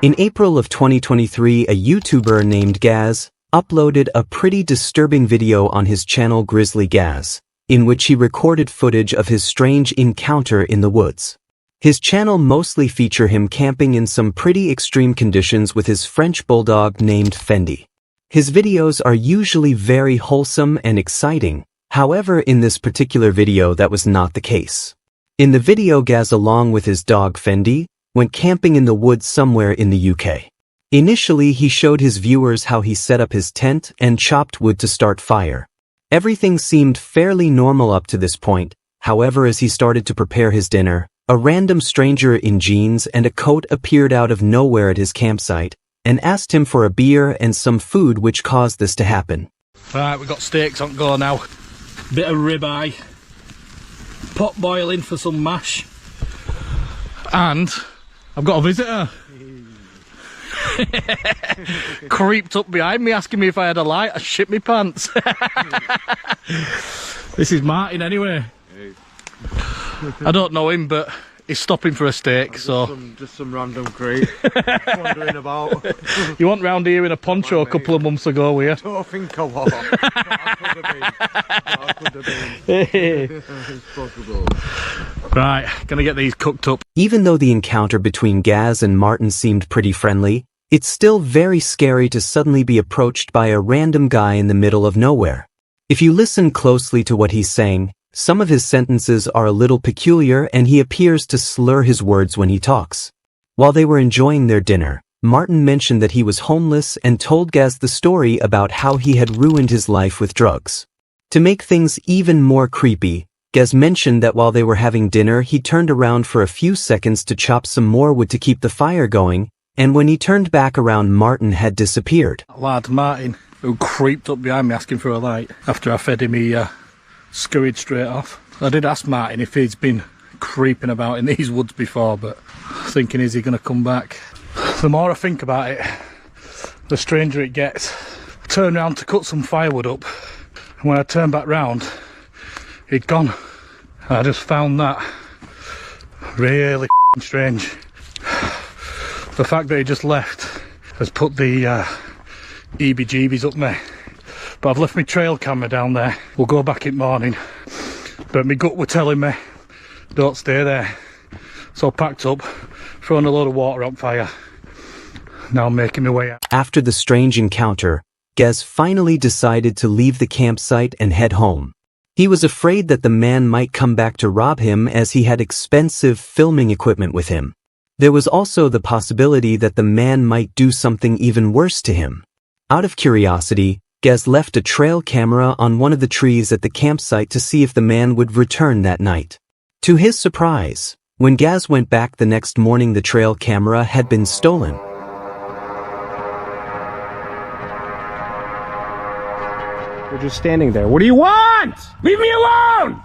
In April of 2023, a YouTuber named Gaz uploaded a pretty disturbing video on his channel Grizzly Gaz, in which he recorded footage of his strange encounter in the woods. His channel mostly feature him camping in some pretty extreme conditions with his French bulldog named Fendi. His videos are usually very wholesome and exciting, however in this particular video that was not the case. In the video, Gaz along with his dog Fendi went camping in the woods somewhere in the UK. Initially he showed his viewers how he set up his tent and chopped wood to start fire. Everything seemed fairly normal up to this point, however as he started to prepare his dinner, a random stranger in jeans and a coat appeared out of nowhere at his campsite and asked him for a beer and some food, which caused this to happen. Right, we've got steaks on go now. Bit of ribeye, pot boiling for some mash, and I've got a visitor. Creeped up behind me asking me if I had a light. I shit my pants. This is Martin anyway. I don't know him, but he's stopping for a steak, so just some random creep wandering about. You went round here in a poncho a couple of months ago, were you? I don't think I was. I could have been. It's possible. Right, gonna get these cooked up. Even though the encounter between Gaz and Martin seemed pretty friendly, it's still very scary to suddenly be approached by a random guy in the middle of nowhere. If you listen closely to what he's saying, some of his sentences are a little peculiar and he appears to slur his words when he talks. While they were enjoying their dinner, Martin mentioned that he was homeless and told Gaz the story about how he had ruined his life with drugs. To make things even more creepy, Gaz mentioned that while they were having dinner he turned around for a few seconds to chop some more wood to keep the fire going, and when he turned back around, Martin had disappeared. Lad Martin, who creeped up behind me asking for a light. After I fed him, he scurried straight off. I did ask Martin if he's been creeping about in these woods before, but thinking, is he going to come back? The more I think about it, the stranger it gets. I turned round to cut some firewood up, and when I turned back round, he'd gone. I just found that really strange. The fact that he just left has put the EBGBs up me. But I've left my trail camera down there. We'll go back in the morning. But my gut were telling me, don't stay there. So I packed up, throwing a load of water on fire. Now I'm making my way out. After the strange encounter, Gaz finally decided to leave the campsite and head home. He was afraid that the man might come back to rob him as he had expensive filming equipment with him. There was also the possibility that the man might do something even worse to him. Out of curiosity, Gaz left a trail camera on one of the trees at the campsite to see if the man would return that night. To his surprise, when Gaz went back the next morning, the trail camera had been stolen. We're just standing there. What do you want? Leave me alone!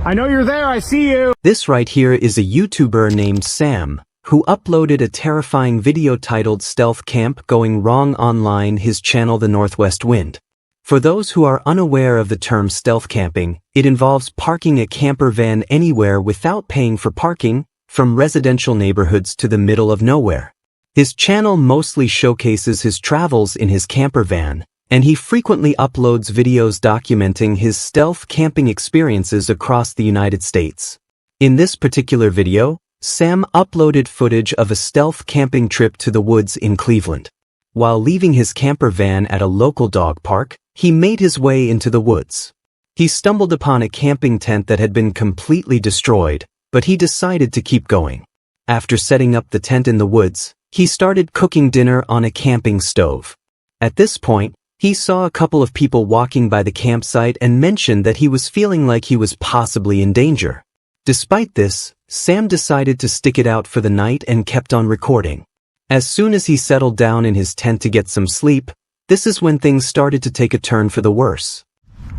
I know you're there, I see you! This right here is a YouTuber named Sam, who uploaded a terrifying video titled Stealth Camp Going Wrong online his channel The Northwest Wind. For those who are unaware of the term stealth camping, it involves parking a camper van anywhere without paying for parking, from residential neighborhoods to the middle of nowhere. His channel mostly showcases his travels in his camper van, and he frequently uploads videos documenting his stealth camping experiences across the United States. In this particular video, Sam uploaded footage of a stealth camping trip to the woods in Cleveland. While leaving his camper van at a local dog park, he made his way into the woods. He stumbled upon a camping tent that had been completely destroyed, but he decided to keep going. After setting up the tent in the woods, he started cooking dinner on a camping stove. At this point, he saw a couple of people walking by the campsite and mentioned that he was feeling like he was possibly in danger. Despite this, Sam decided to stick it out for the night and kept on recording. As soon as he settled down in his tent to get some sleep, this is when things started to take a turn for the worse.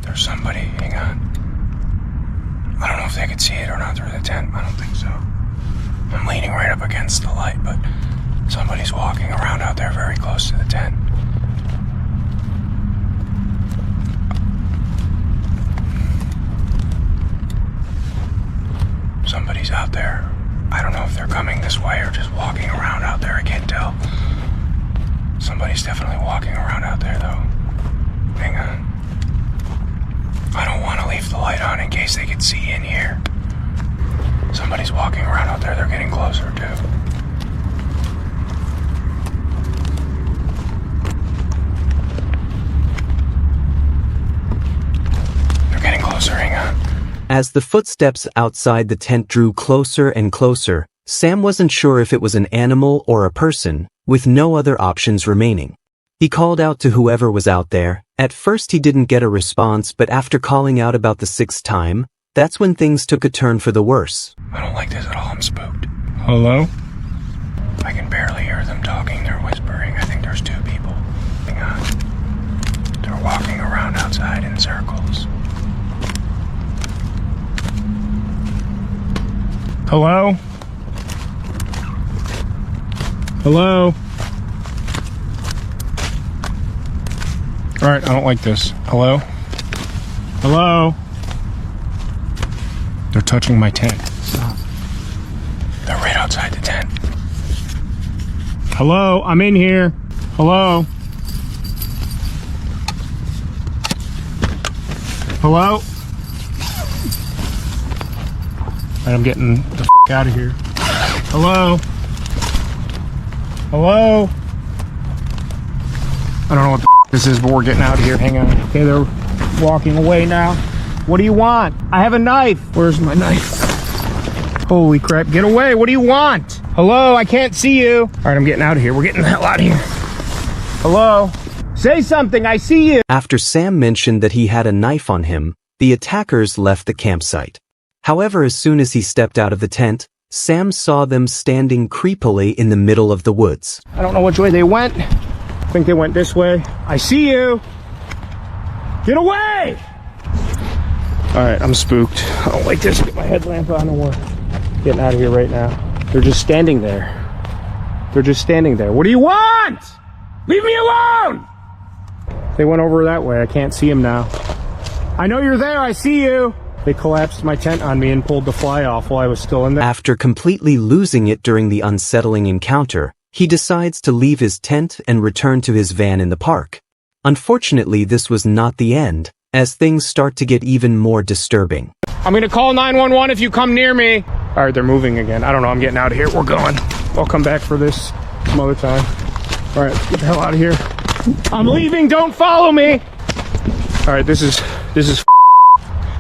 There's somebody, hang on. I don't know if they can see it or not through the tent. I don't think so. I'm leaning right up against the light, but somebody's walking around out there very close to the tent. Somebody's out there I don't know if they're coming this way or just walking around out there. I can't tell. Somebody's definitely walking around out there, though. Hang on. I don't want to leave the light on in case they can see in here. Somebody's walking around out there. They're getting closer, too. They're getting closer. Hang on. As the footsteps outside the tent drew closer and closer, Sam wasn't sure if it was an animal or a person, with no other options remaining. He called out to whoever was out there. At first he didn't get a response, but after calling out about the 6th time, that's when things took a turn for the worse. I don't like this at all. I'm spooked. Hello? I can barely hear them talking. They're whispering. I think there's 2 people. Hang on. They're walking around outside in circles. Hello? Hello? Alright, I don't like this. Hello? Hello? They're touching my tent. Stop. They're right outside the tent. Hello? I'm in here. Hello? Hello? Alright, I'm getting the f*** out of here. Hello? Hello? I don't know what the f*** this is, but we're getting out of here. Hang on. Okay, they're walking away now. What do you want? I have a knife. Where's my knife? Holy crap, get away. What do you want? Hello, I can't see you. Alright, I'm getting out of here. We're getting the hell out of here. Hello? Say something, I see you. After Sam mentioned that he had a knife on him, the attackers left the campsite. However, as soon as he stepped out of the tent, Sam saw them standing creepily in the middle of the woods. I don't know which way they went. I think they went this way. I see you. Get away! Alright, I'm spooked. I don't like this. Get my headlamp on and we're getting out of here right now. They're just standing there. They're just standing there. What do you want? Leave me alone! They went over that way. I can't see them now. I know you're there. I see you. They collapsed my tent on me and pulled the fly off while I was still in there. After completely losing it during the unsettling encounter, he decides to leave his tent and return to his van in the park. Unfortunately, this was not the end, as things start to get even more disturbing. I'm gonna call 911 if you come near me. Alright, they're moving again. I don't know, I'm getting out of here. We're going. I'll come back for this some other time. Alright, get the hell out of here. I'm leaving, don't follow me! Alright, this is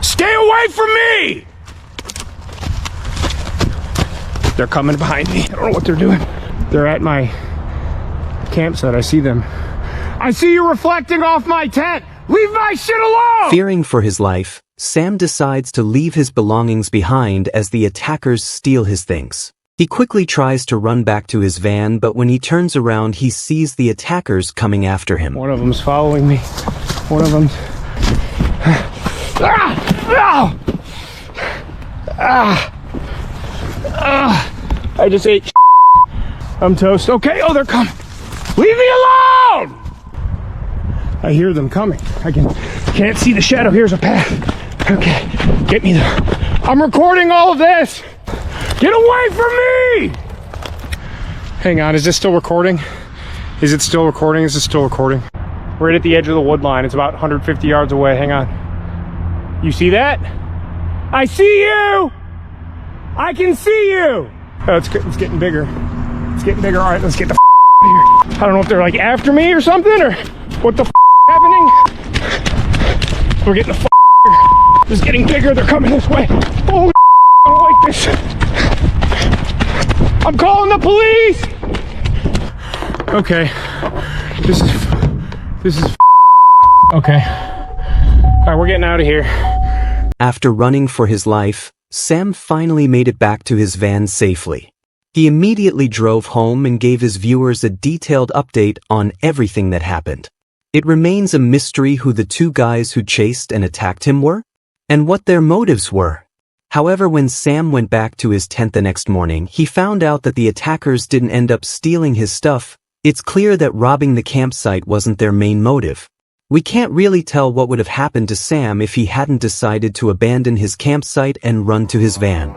stay away from me! They're coming behind me. I don't know what they're doing. They're at my campsite. I see them. I see you reflecting off my tent! Leave my shit alone! Fearing for his life, Sam decides to leave his belongings behind as the attackers steal his things. He quickly tries to run back to his van, but when he turns around, he sees the attackers coming after him. One of them's following me. One of them's... I just ate. I'm toast. Okay, oh, they're coming. Leave me alone! I hear them coming. Can't see the shadow. Here's a path. Okay, get me there. I'm recording all of this. Get away from me! Hang on, is this still recording? Is it still recording? Is it still recording? Right at the edge of the wood line. It's about 150 yards away. Hang on. You see that? I see you! I can see you! Oh, it's getting bigger. It's getting bigger. All right, let's get the out of here. I don't know if they're like after me or something, or what the happening. We're getting the here. It's getting bigger. They're coming this way. Holy I don't like this. I'm calling the police! Okay. This is okay. Alright, we're getting out of here. After running for his life, Sam finally made it back to his van safely. He immediately drove home and gave his viewers a detailed update on everything that happened. It remains a mystery who the 2 guys who chased and attacked him were, and what their motives were. However, when Sam went back to his tent the next morning, he found out that the attackers didn't end up stealing his stuff. It's clear that robbing the campsite wasn't their main motive. We can't really tell what would have happened to Sam if he hadn't decided to abandon his campsite and run to his van.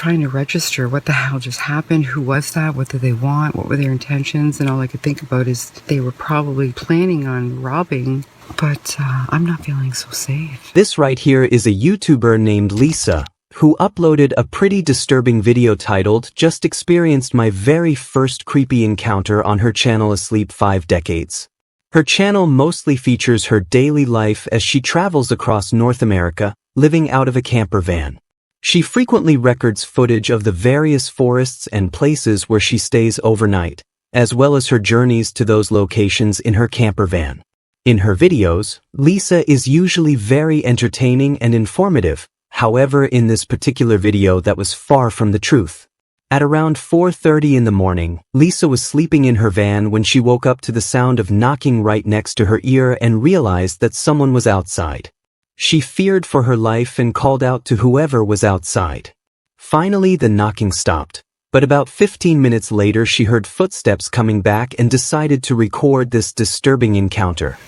trying to register what the hell just happened, who was that, what did they want, what were their intentions, and all I could think about is they were probably planning on robbing, but I'm not feeling so safe. This right here is a YouTuber named Lisa, who uploaded a pretty disturbing video titled "Just Experienced My Very First Creepy Encounter" on her channel Asleep 5 Decades. Her channel mostly features her daily life as she travels across North America, living out of a camper van. She frequently records footage of the various forests and places where she stays overnight, as well as her journeys to those locations in her camper van. In her videos, Lisa is usually very entertaining and informative. However, in this particular video, that was far from the truth. At around 4:30 in the morning, Lisa was sleeping in her van when she woke up to the sound of knocking right next to her ear and realized that someone was outside. She feared for her life and called out to whoever was outside. Finally, the knocking stopped, but about 15 minutes later she heard footsteps coming back and decided to record this disturbing encounter.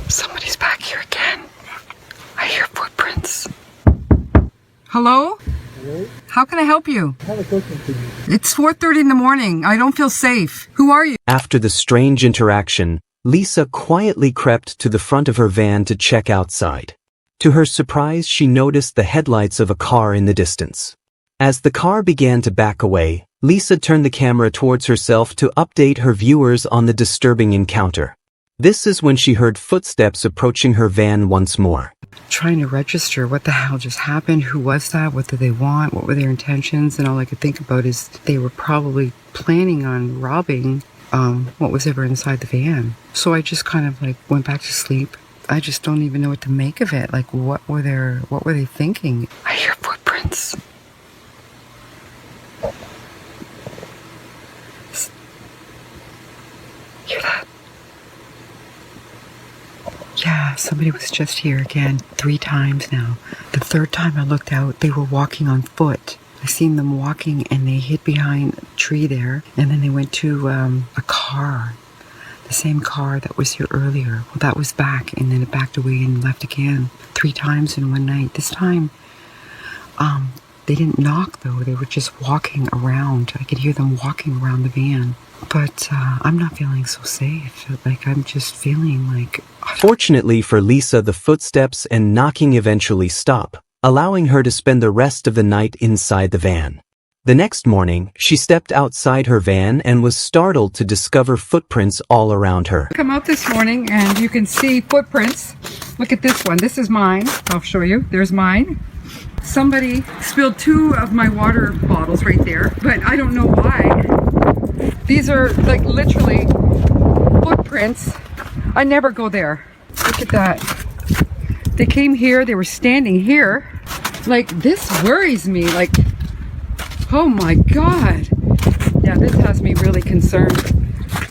Somebody's back here again. I hear footprints. Hello? Hello? How can I help you? I have a question for you. It's 4:30 in the morning. I don't feel safe. Who are you? After the strange interaction, Lisa quietly crept to the front of her van to check outside. To her surprise, she noticed the headlights of a car in the distance. As the car began to back away, Lisa turned the camera towards herself to update her viewers on the disturbing encounter. This is when she heard footsteps approaching her van once more. Trying to register what the hell just happened, who was that, what did they want, what were their intentions, and all I could think about is they were probably planning on robbing what was ever inside the van. So I just kind of like went back to sleep. I just don't even know what to make of it. Like what were they thinking? I hear footprints. Hear that? Yeah, somebody was just here again 3 times now. The 3rd time I looked out, they were walking on foot. I seen them walking and they hid behind a tree there, and then they went to a car. The same car that was here earlier. Well, that was back, and then it backed away and left again 3 times in one night. This time, they didn't knock though. They were just walking around. I could hear them walking around the van. But I'm not feeling so safe. Like I'm just feeling like... Fortunately for Lisa, the footsteps and knocking eventually stop, allowing her to spend the rest of the night inside the van. The next morning, she stepped outside her van and was startled to discover footprints all around her. Come out this morning and you can see footprints. Look at this one. This is mine. I'll show you. There's mine. Somebody spilled 2 of my water bottles right there, but I don't know why. These are like literally footprints. I never go there. Look at that. They came here. They were standing here. Like, this worries me. Like, oh my God. Yeah, this has me really concerned.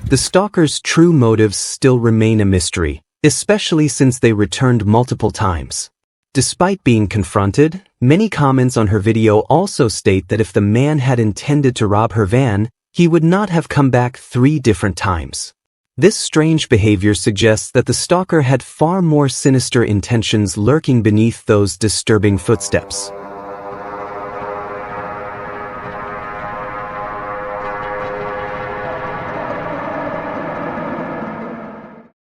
The stalker's true motives still remain a mystery, especially since they returned multiple times. Despite being confronted, many comments on her video also state that if the man had intended to rob her van, he would not have come back 3 different times. This strange behavior suggests that the stalker had far more sinister intentions lurking beneath those disturbing footsteps.